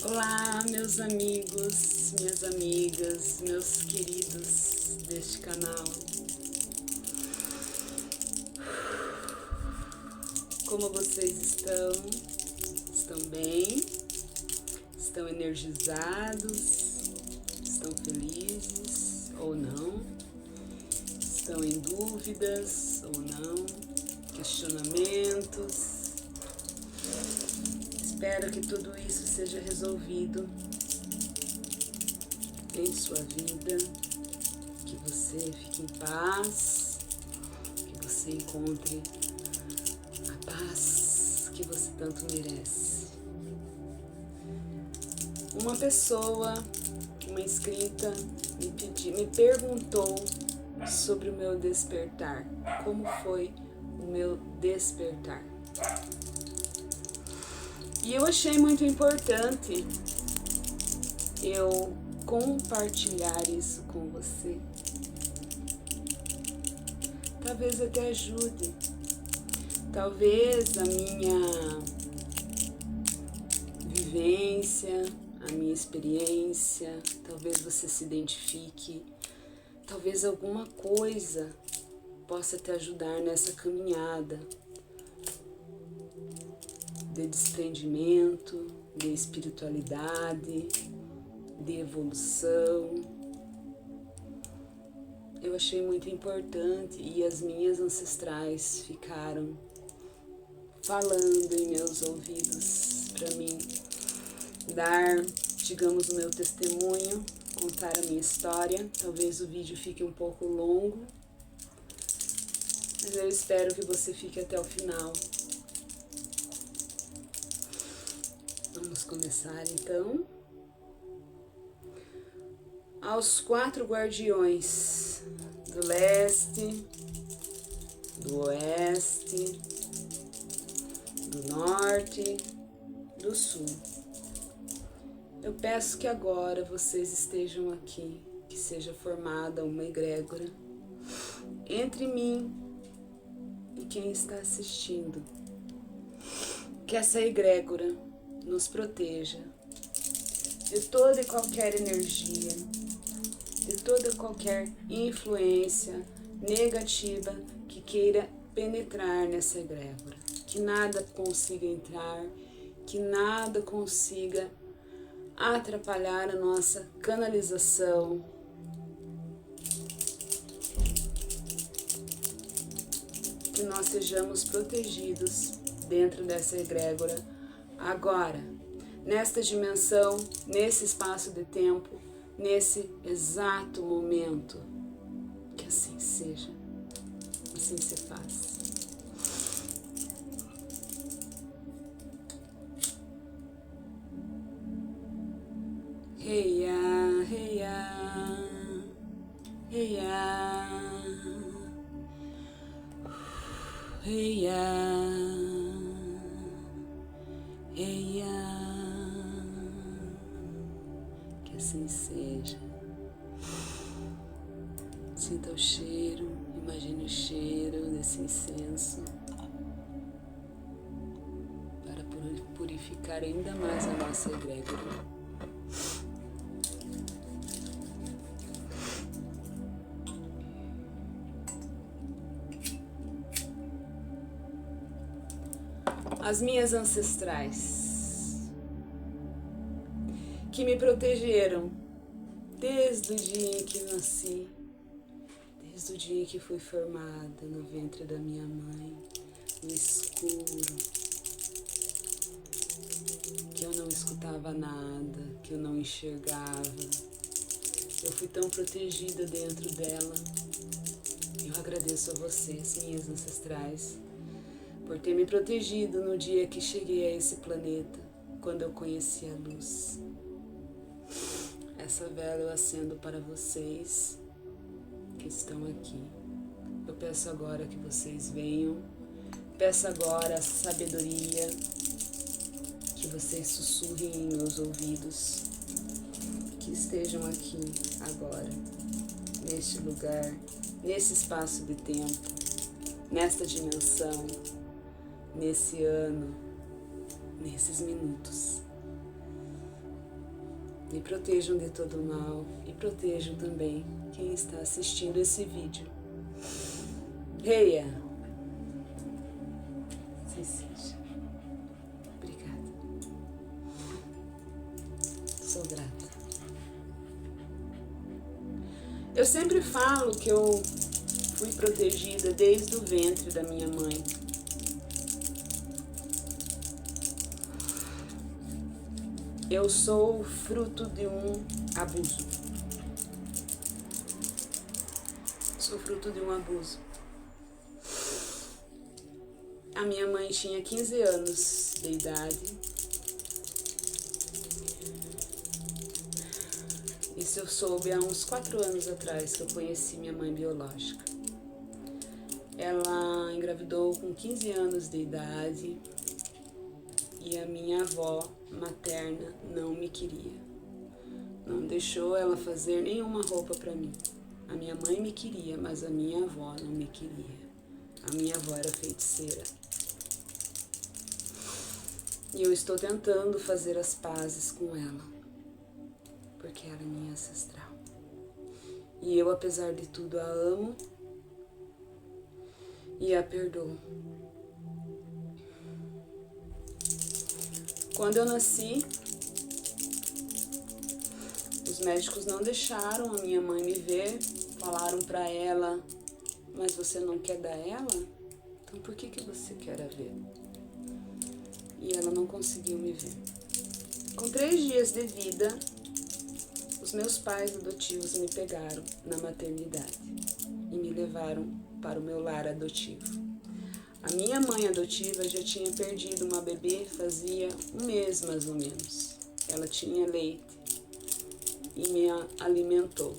Olá, meus amigos, minhas amigas, meus queridos deste canal. Como vocês estão? Estão bem? Estão energizados? Estão felizes ou não? Estão em dúvidas ou não? Questionamentos? Espero que tudo isso seja resolvido em sua vida, que você fique em paz, que você encontre a paz que você tanto merece. Uma pessoa, uma inscrita, me perguntou sobre o meu despertar. Como foi o meu despertar? E eu achei muito importante eu compartilhar isso com você. Talvez até ajude. Talvez a minha vivência, a minha experiência, talvez você se identifique. Talvez alguma coisa possa te ajudar nessa caminhada de desprendimento, de espiritualidade, de evolução. Eu achei muito importante e as minhas ancestrais ficaram falando em meus ouvidos para mim dar, digamos, o meu testemunho, contar a minha história. Talvez o vídeo fique um pouco longo, mas eu espero que você fique até o final. Vamos começar então. Aos 4 guardiões do leste, do oeste, do norte, do sul. Eu peço que agora vocês estejam aqui, que seja formada uma egrégora entre mim e quem está assistindo. Que essa egrégora nos proteja de toda e qualquer energia, de toda e qualquer influência negativa que queira penetrar nessa egrégora. Que nada consiga entrar, que nada consiga atrapalhar a nossa canalização. Que nós sejamos protegidos dentro dessa egrégora agora, nesta dimensão, nesse espaço de tempo, nesse exato momento. Que assim seja, assim se faz. Heia, heia, heia, heia, heia. Que assim seja. Sinta o cheiro, imagine o cheiro desse incenso para purificar ainda mais a nossa egrégora. As minhas ancestrais, que me protegeram desde o dia em que nasci, desde o dia em que fui formada no ventre da minha mãe, no escuro, que eu não escutava nada, que eu não enxergava. Eu fui tão protegida dentro dela. Eu agradeço a vocês, minhas ancestrais, por ter me protegido no dia que cheguei a esse planeta, quando eu conheci a luz. Essa vela eu acendo para vocês que estão aqui. Eu peço agora que vocês venham, peço agora a sabedoria, que vocês sussurrem em meus ouvidos, que estejam aqui agora, neste lugar, nesse espaço de tempo, nesta dimensão, nesse ano, nesses minutos. Me protejam de todo o mal e protejam também quem está assistindo esse vídeo. Reia, se seja. Obrigada. Sou grata. Eu sempre falo que eu fui protegida desde o ventre da minha mãe. Eu sou fruto de um abuso. Sou fruto de um abuso. A minha mãe tinha 15 anos de idade. Isso eu soube há uns 4 anos atrás que eu conheci minha mãe biológica. Ela engravidou com 15 anos de idade e a minha avó materna não me queria. Não deixou ela fazer nenhuma roupa para mim. A minha mãe me queria, mas a minha avó não me queria. A minha avó era feiticeira. E eu estou tentando fazer as pazes com ela, porque ela é minha ancestral. E eu, apesar de tudo, a amo e a perdoo. Quando eu nasci, os médicos não deixaram a minha mãe me ver, falaram para ela, mas você não quer dar ela? Então por que você quer a ver? E ela não conseguiu me ver. Com 3 dias de vida, os meus pais adotivos me pegaram na maternidade e me levaram para o meu lar adotivo. A minha mãe adotiva já tinha perdido uma bebê fazia 1 mês mais ou menos. Ela tinha leite e me alimentou.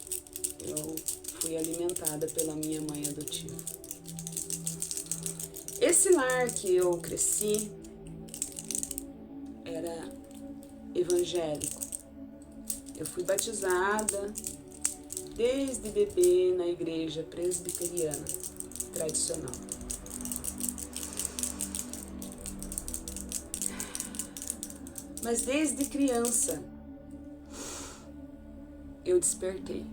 Eu fui alimentada pela minha mãe adotiva. Esse lar que eu cresci era evangélico. Eu fui batizada desde bebê na igreja presbiteriana tradicional. Mas desde criança eu despertei.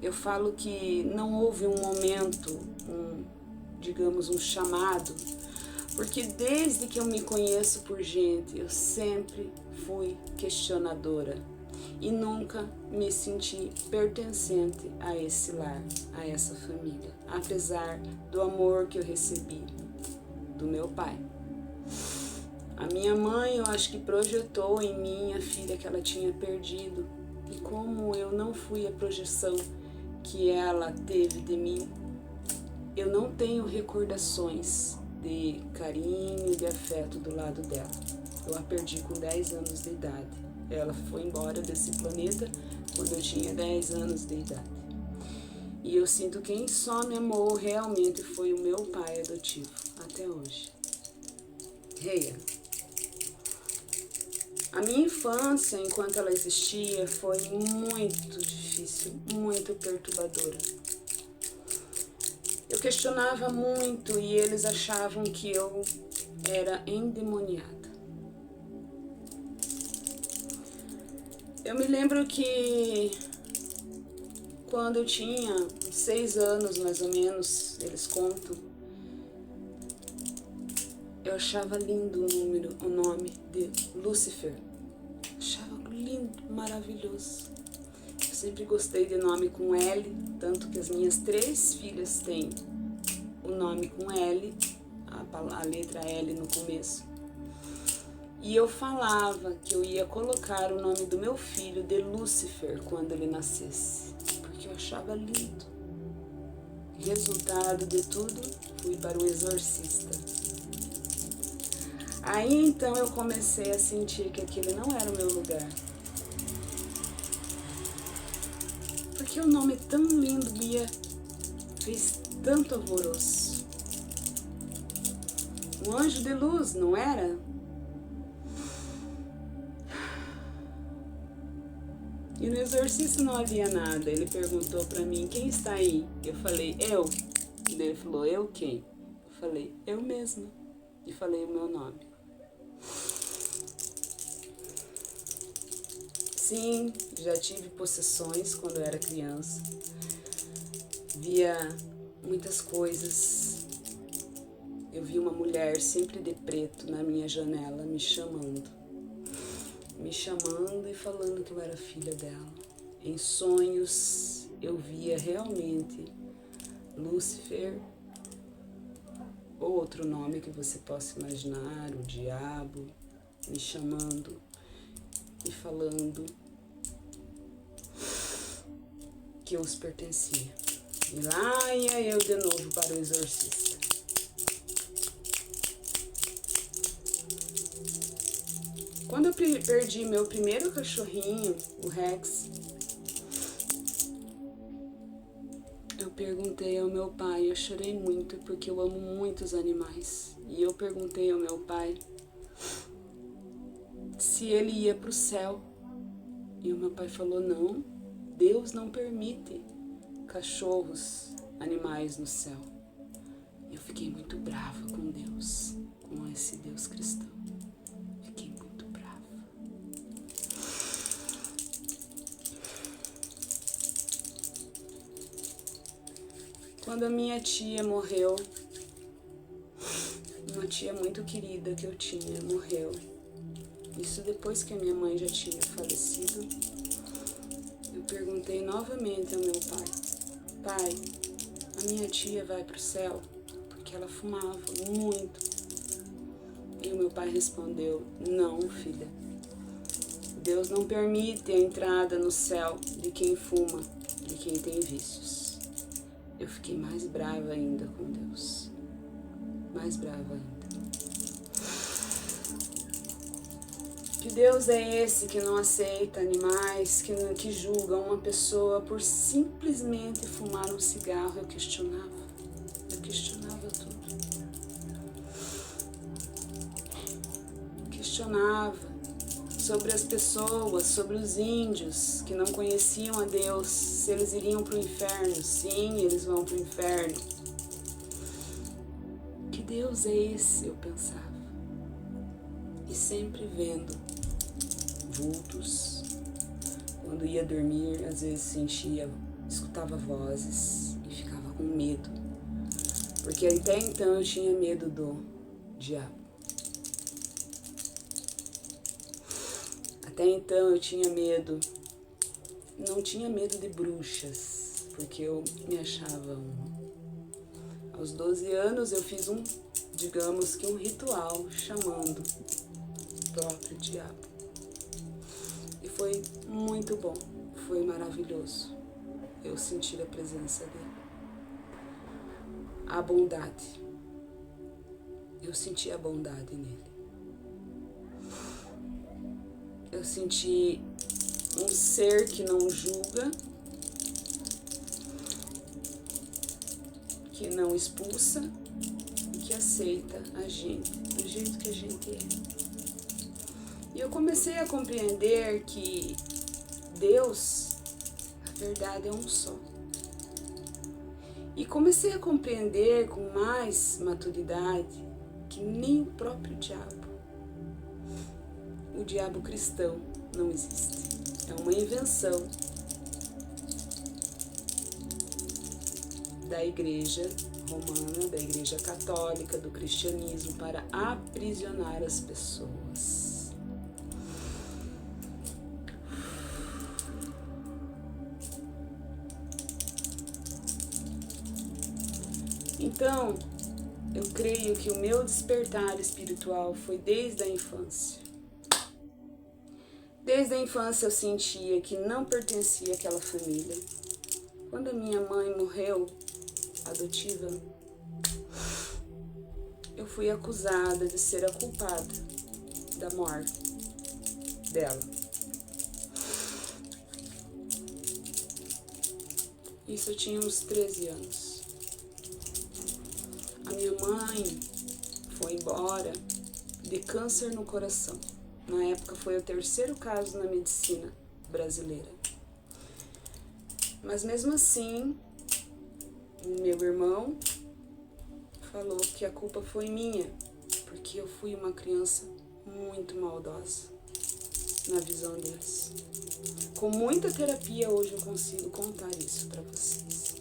Eu falo que não houve um momento, digamos, um chamado, porque desde que eu me conheço por gente, eu sempre fui questionadora e nunca me senti pertencente a esse lar, a essa família, apesar do amor que eu recebi do meu pai. A minha mãe, eu acho que projetou em mim a filha que ela tinha perdido. E como eu não fui a projeção que ela teve de mim, eu não tenho recordações de carinho, de afeto do lado dela. Eu a perdi com 10 anos de idade. Ela foi embora desse planeta quando eu tinha 10 anos de idade. E eu sinto que quem só me amou realmente foi o meu pai adotivo, até hoje. Reia. A minha infância, enquanto ela existia, foi muito difícil, muito perturbadora. Eu questionava muito e eles achavam que eu era endemoniada. Eu me lembro que quando eu tinha 6 anos, mais ou menos, eles contam, eu achava lindo o nome de Lúcifer. Achava lindo, maravilhoso. Eu sempre gostei de nome com L, tanto que as minhas 3 filhas têm o nome com L, a letra L no começo. E eu falava que eu ia colocar o nome do meu filho de Lúcifer quando ele nascesse, porque eu achava lindo. Resultado de tudo, fui para o exorcista. Aí então eu comecei a sentir que aquele não era o meu lugar. Porque o nome tão lindo me fez tanto alvoroço. Um anjo de luz, não era? E no exorcista não havia nada. Ele perguntou pra mim, quem está aí? Eu falei, eu. E ele falou, eu quem? Eu falei, eu mesma. E falei o meu nome. Sim, já tive possessões quando eu era criança. Via muitas coisas. Eu vi uma mulher sempre de preto na minha janela me chamando e falando que eu era filha dela. Em sonhos eu via realmente Lúcifer, ou outro nome que você possa imaginar, o diabo, me chamando e falando que eu os pertencia. E lá ia eu de novo para o exorcista. Quando eu perdi meu primeiro cachorrinho, o Rex, eu perguntei ao meu pai, eu chorei muito porque eu amo muito os animais. E eu perguntei ao meu pai se ele ia para o céu. E o meu pai falou, não, Deus não permite cachorros, animais no céu. Eu fiquei muito brava com Deus, com esse Deus cristão. Fiquei muito brava. Quando a minha tia morreu, uma tia muito querida que eu tinha, morreu. Isso depois que a minha mãe já tinha falecido. Eu perguntei novamente ao meu pai, pai, a minha tia vai para o céu? Porque ela fumava muito. E o meu pai respondeu, não, filha. Deus não permite a entrada no céu de quem fuma, de quem tem vícios. Eu fiquei mais brava ainda com Deus. Mais brava ainda. Que Deus é esse que não aceita animais, que julga uma pessoa por simplesmente fumar um cigarro? Eu questionava tudo. Questionava sobre as pessoas, sobre os índios que não conheciam a Deus, se eles iriam para o inferno. Sim, eles vão para o inferno. Que Deus é esse? Eu pensava. E sempre vendo vultos. Quando ia dormir, às vezes sentia, escutava vozes e ficava com medo. Porque até então eu tinha medo do diabo. Até então eu tinha medo, não tinha medo de bruxas, porque eu me achava uma. Aos 12 anos eu fiz digamos que um ritual chamando o próprio diabo. E foi muito bom, foi maravilhoso eu sentir a presença dele. A bondade, eu senti a bondade nele. Eu senti um ser que não julga, que não expulsa e que aceita a gente do jeito que a gente é. E eu comecei a compreender que Deus, a verdade, é um só. E comecei a compreender com mais maturidade que nem o próprio diabo, o diabo cristão, não existe. É uma invenção da igreja romana, da igreja católica, do cristianismo, para aprisionar as pessoas. Então, eu creio que o meu despertar espiritual foi desde a infância. Desde a infância eu sentia que não pertencia àquela família. Quando a minha mãe morreu, adotiva, eu fui acusada de ser a culpada da morte dela. Isso eu tinha uns 13 anos. A minha mãe foi embora de câncer no coração. Na época foi o 3º caso na medicina brasileira. Mas mesmo assim, meu irmão falou que a culpa foi minha, porque eu fui uma criança muito maldosa. na visão deles. Com muita terapia hoje eu consigo contar isso para vocês.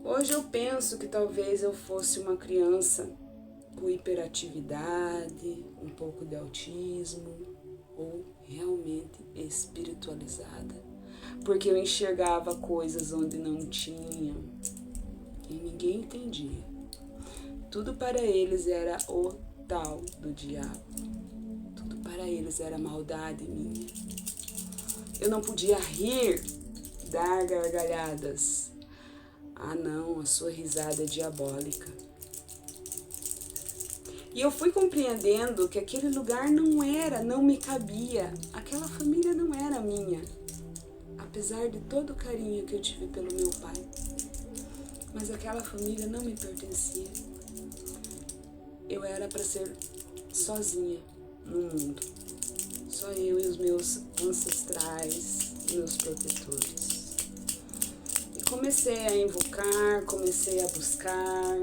Hoje eu penso que talvez eu fosse uma criança com hiperatividade, um pouco de autismo ou realmente espiritualizada, porque eu enxergava coisas onde não tinham e ninguém entendia. Tudo para eles era o tal do diabo. Tudo para eles era maldade minha. Eu não podia rir, dar gargalhadas. Ah não, a sua risada é diabólica. E eu fui compreendendo que aquele lugar não me cabia. Aquela família não era minha. Apesar de todo o carinho que eu tive pelo meu pai. Mas aquela família não me pertencia. Eu era para ser sozinha no mundo. Só eu e os meus ancestrais, meus protetores. E comecei a invocar, comecei a buscar.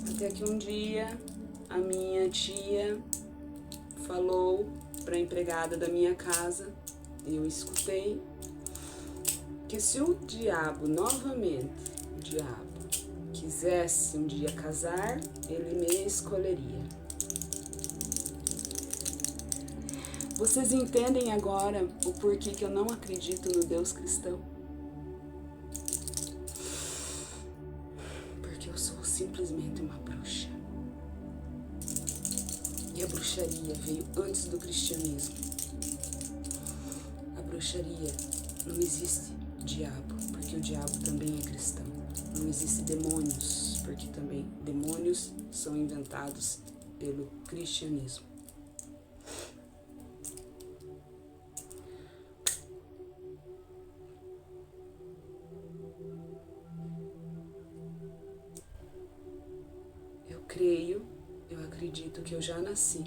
Até que um dia a minha tia falou para a empregada da minha casa, eu escutei, que se o diabo, novamente, o diabo, quisesse um dia casar, ele me escolheria. Vocês entendem agora o porquê que eu não acredito no Deus cristão? Porque eu sou simplesmente uma bruxa. E a bruxaria veio antes do cristianismo. A bruxaria não existe diabo, porque o diabo também é cristão. Não existe demônios, porque também demônios são inventados pelo cristianismo. Eu acredito que eu já nasci,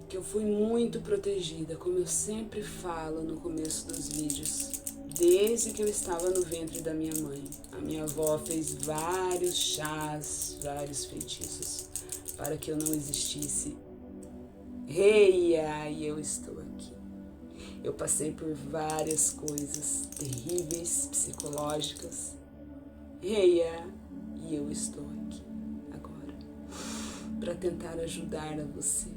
que eu fui muito protegida, como eu sempre falo no começo dos vídeos, desde que eu estava no ventre da minha mãe. A minha avó fez vários chás, vários feitiços para que eu não existisse. Reia, e eu estou aqui. Eu passei por várias coisas terríveis, psicológicas. Reia, e eu estou aqui agora para tentar ajudar a você,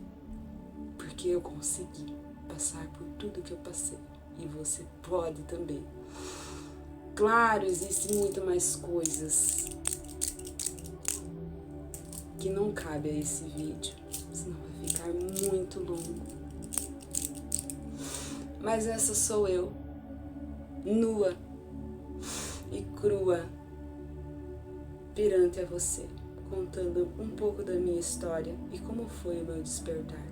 porque eu consegui passar por tudo que eu passei e você pode também. Claro, existem muito mais coisas que não cabe a esse vídeo, senão vai ficar muito longo. Mas essa sou eu, nua e crua perante a você, contando um pouco da minha história e como foi o meu despertar.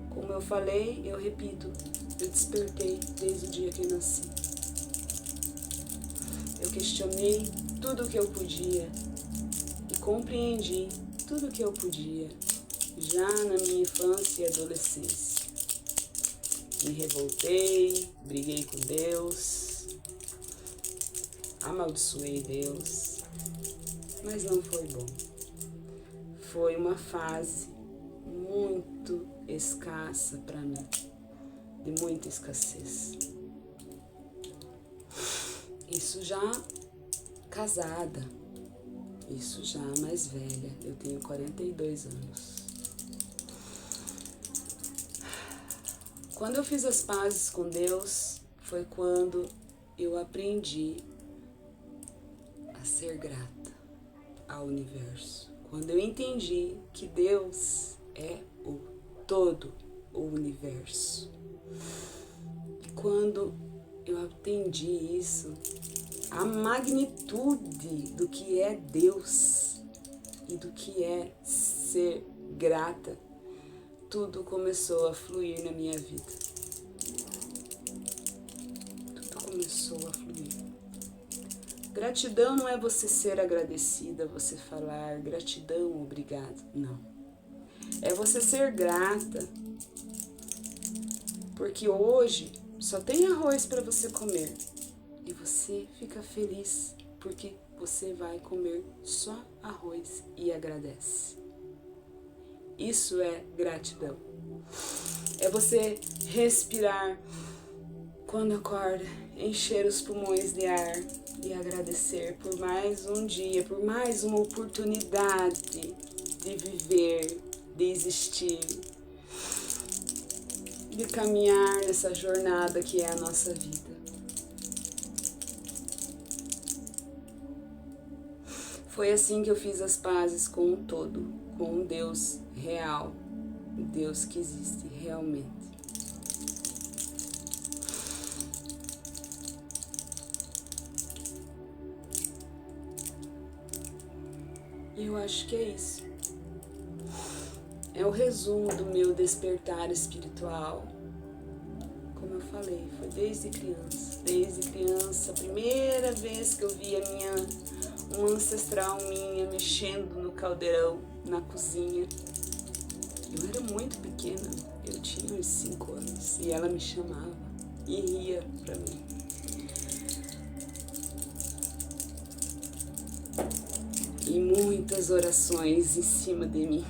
Como eu falei, eu repito, eu despertei desde o dia que eu nasci. Eu questionei tudo o que eu podia e compreendi tudo o que eu podia já na minha infância e adolescência. Me revoltei, briguei com Deus, amaldiçoei Deus, mas não foi bom. Foi uma fase muito escassa para mim, de muita escassez. Isso já casada, isso já mais velha, eu tenho 42 anos. Quando eu fiz as pazes com Deus, foi quando eu aprendi a ser grata ao universo. Quando eu entendi que Deus é o todo o universo. E quando eu entendi isso, a magnitude do que é Deus e do que é ser grata, tudo começou a fluir na minha vida. Tudo começou a fluir. Gratidão não é você ser agradecida, você falar gratidão, obrigado. Não. É você ser grata. Porque hoje só tem arroz para você comer. E você fica feliz porque você vai comer só arroz e agradece. Isso é gratidão. É você respirar quando acorda, encher os pulmões de ar e agradecer por mais um dia, por mais uma oportunidade de viver, de existir, de caminhar nessa jornada que é a nossa vida. Foi assim que eu fiz as pazes com o todo, com um Deus real, um Deus que existe realmente. E eu acho que é isso. É o resumo do meu despertar espiritual. Como eu falei, foi desde criança. Desde criança, a primeira vez que eu vi uma ancestral minha mexendo no caldeirão, na cozinha. Eu era muito pequena, eu tinha uns 5 anos e ela me chamava e ria pra mim. E muitas orações em cima de mim.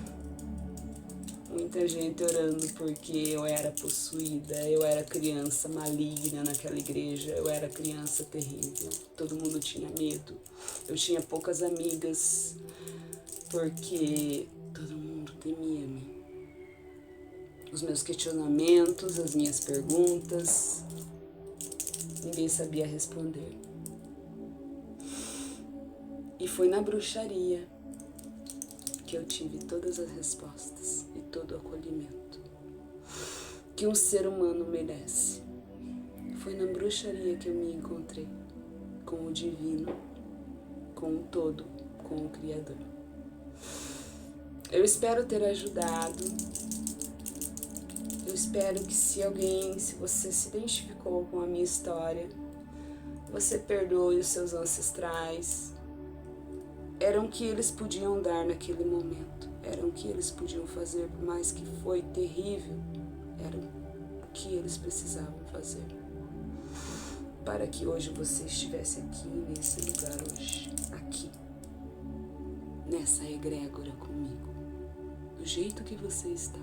Muita gente orando porque eu era possuída, eu era criança maligna naquela igreja, eu era criança terrível, todo mundo tinha medo. Eu tinha poucas amigas porque todo mundo temia-me. Os meus questionamentos, as minhas perguntas, ninguém sabia responder. E foi na bruxaria que eu tive todas as respostas e todo o acolhimento que um ser humano merece. Foi na bruxaria que eu me encontrei com o divino, com o todo, com o Criador. Eu espero ter ajudado. Eu espero que se você se identificou com a minha história, você perdoe os seus ancestrais. Era o que eles podiam dar naquele momento, era o que eles podiam fazer, por mais que foi terrível, era o que eles precisavam fazer. Para que hoje você estivesse aqui, nesse lugar hoje, aqui, nessa egrégora comigo, do jeito que você está.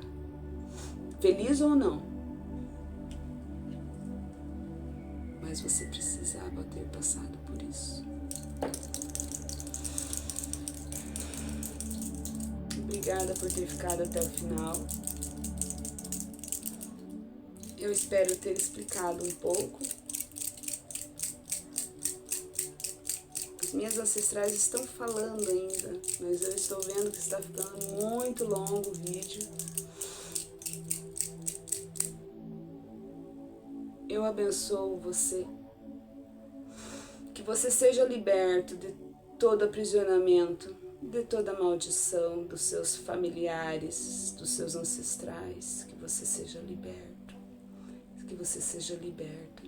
Feliz ou não, mas você precisava ter passado por isso. Obrigada por ter ficado até o final. Eu espero ter explicado um pouco. As minhas ancestrais estão falando ainda, mas eu estou vendo que está ficando muito longo o vídeo. Eu abençoo você. Que você seja liberto de todo aprisionamento, de toda maldição dos seus familiares, dos seus ancestrais, que você seja liberto, que você seja liberta,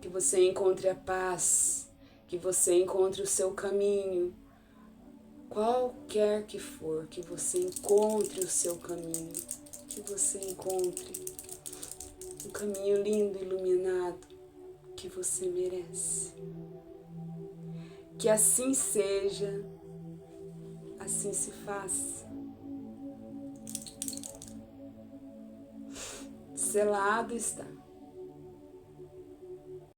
que você encontre a paz, que você encontre o seu caminho, qualquer que for, que você encontre o seu caminho, que você encontre um caminho lindo, iluminado, que você merece. Que assim seja. Assim se faz. Selado está.